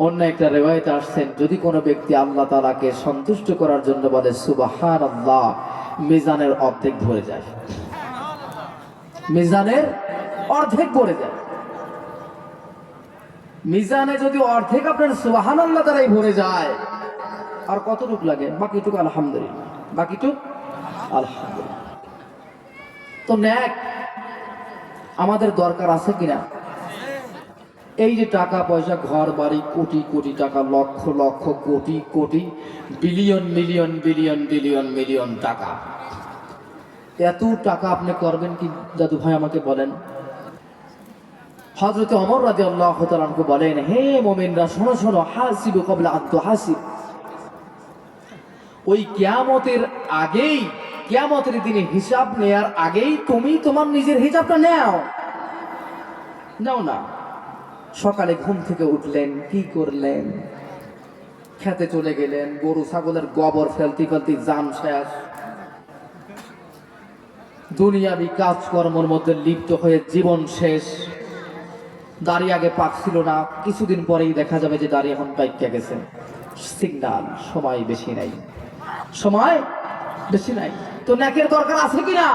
অন্য একটা রিওয়ায়াতে আসছেন, যদি কোনো ব্যক্তি আল্লাহ তাআলাকে সন্তুষ্ট করার জন্য বলে সুবহানাল্লাহ, মিজানের অর্ধেক ভরে যায়। মিজানের অর্ধেক ভরে যায়। মিজানে যদি অর্ধেক আপনার সুবহানাল্লাহ দ্বারাই ভরে যায়, আর কতটুকু লাগে? বাকিটুকু আলহামদুলিল্লাহ, বাকিটুকু আলহামদুলিল্লাহ। তো ন্যাক আমাদের দরকার আছে কিনা? এই যে টাকা পয়সা, ঘর বাড়ি, কোটি কোটি টাকা, lakh lakh crore crore, billion million billion billion million টাকা, এত টাকা আপনি করবেন কি দাদু ভাই আমাকে বলেন? হযরত ওমর রাদিয়াল্লাহু তাআলা আনহু বলেন, হে মুমিনরা শোনো শোনো, হাসিবু ক্বাবলা আন তুহাসিব। ওই কিয়ামতের আগেই, কিয়ামতের দিনে হিসাব নেয়ার আগেই তুমি তোমার নিজের হিসাবটা নাও। নাও না। সকালে ঘুম থেকে উঠলেন, কি করলেন? খেতে চলে গেলেন, গরু ছাগলের গোবর ফেলতে ফেলতে জান শেষ, দুনিয়াবি কাজকর্মের মধ্যে লিপ্ত হয়ে জীবন শেষ। দাড়ি আগে পাকছিল না, কিছুদিন পরেই দেখা যাবে যে দাড়ি এখন পাইকা গেছে। সিগন্যাল, সময় বেশি নাই, সময় বেশি নাই। তো নেকের দরকার আছে কিনা?